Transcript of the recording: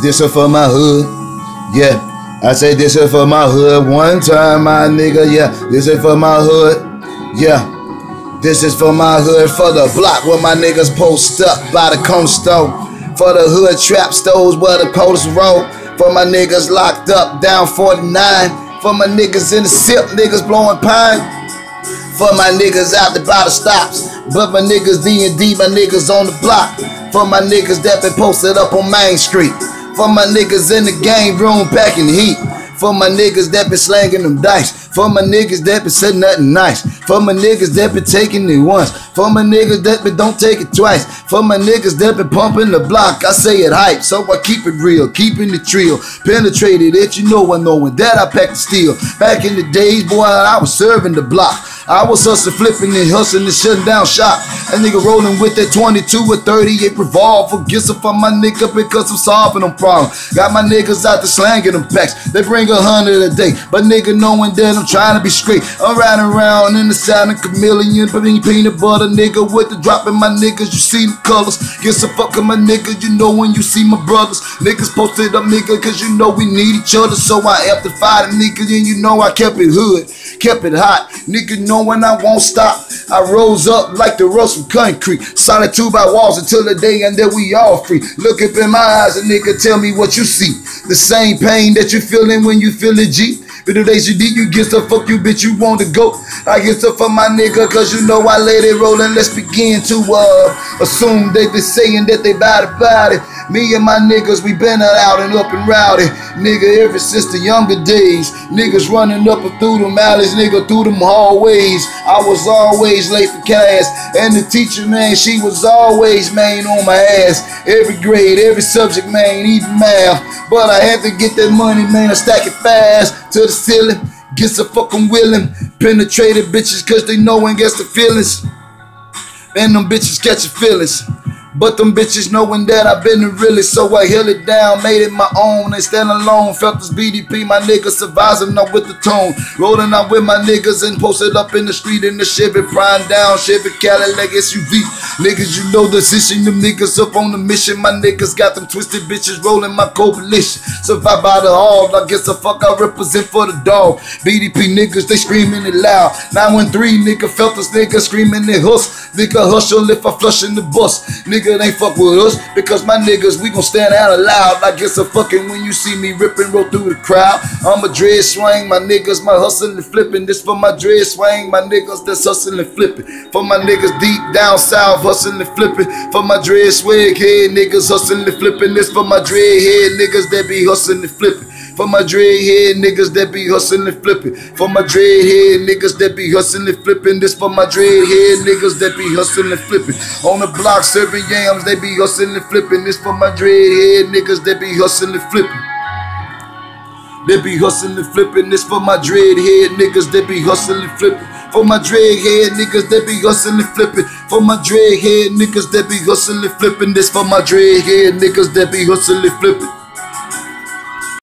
This is for my hood, yeah. I say this is for my hood one time, my nigga, yeah. This is for my hood, yeah. This is for my hood, for the block where my niggas post up by the cone store. For the hood trap stores where the police roll. For my niggas locked up down 49. For my niggas in the sip, niggas blowing pine. For my niggas out there by the stops. But my niggas D&D, my niggas on the block. For my niggas that been posted up on Main Street. For my niggas in the game room packing heat. For my niggas that been slanging them dice. For my niggas that been saying nothing nice. For my niggas that been taking it once. For my niggas that been don't take it twice. For my niggas that been pumping the block. I say it hype, so I keep it real, keeping the trio. Penetrated it, you know I knowing that I packed the steel. Back in the days, boy, I was serving the block. I was hustling, flipping and hustling and shutting down shop. A nigga rolling with that 22 or 38 revolver. Gets up on my nigga because I'm solving them problems. Got my niggas out there slanging them packs. They bring 100 a day, but nigga knowing that I'm trying to be straight. I'm riding around in the sound of chameleon, peanut butter nigga with the drop in my niggas. You see the colors. Get some fucking my niggas. You know when you see my brothers. Niggas posted up nigga cause you know we need each other. So I amplified the niggas and you know I kept it hood, kept it hot. Nigga know when I won't stop. I rose up like the rust from concrete. Solid 2 by walls until the day and then we all free. Look up in my eyes and nigga tell me what you see. The same pain that you feeling when you feeling G. But the days you did, you get stuff, fuck you, bitch, you want to go. I get stuff for my nigga, cause you know I let it roll. And let's begin to assume that they saying that they bad about it. Me and my niggas, we been out and up and rowdy. Nigga, ever since the younger days. Niggas running up and through them alleys, nigga, through them hallways. I was always late for class. And the teacher, man, she was always, man, on my ass. Every grade, every subject, man, even math. But I had to get that money, man, I stack it fast to the ceiling. Get some fucking willing. Penetrated bitches cause they know and gets the feelings. And them bitches catch your feelings. But them bitches knowing that I've been the realest. So I held it down, made it my own. They stand alone, felt this BDP. My niggas surviving up with the tone. Rolling out with my niggas and posted up in the street in the Chevy Prime down, Chevy Cadillac SUV. Niggas, you know the position, them niggas up on the mission. My niggas got them twisted bitches rolling my coalition. Survive by the hall, I guess the fuck I represent for the dog. BDP niggas, they screaming it loud. 913 nigga felt this nigga screaming it huss. Nigga hustle if I flush in the bus. Nigga ain't fuck with us because my niggas, we gon' stand out loud. I guess a fucking when you see me ripping, roll through the crowd. I'm a dread swing, my niggas, my hustling and flipping. This for my dread swing, my niggas that's hustling and flipping. For my niggas deep down south, hustling and flipping. For my dread swag head niggas hustling and flipping. This for my dread head niggas that be hustling and flipping. For my dread head niggas that be hustling and flipping. For my dread head niggas that be hustling and flipping. This for my dread head niggas that be hustling and flipping. On the block serving yams, they be hustling and flipping. This for my dread head niggas that be hustling and flipping. They be hustling and flipping. This for my dread head niggas that be hustling and flipping. For my dread head niggas that be hustling and flipping. For my dread head niggas that be hustling and flipping. This for my dread head niggas that be hustling and flipping.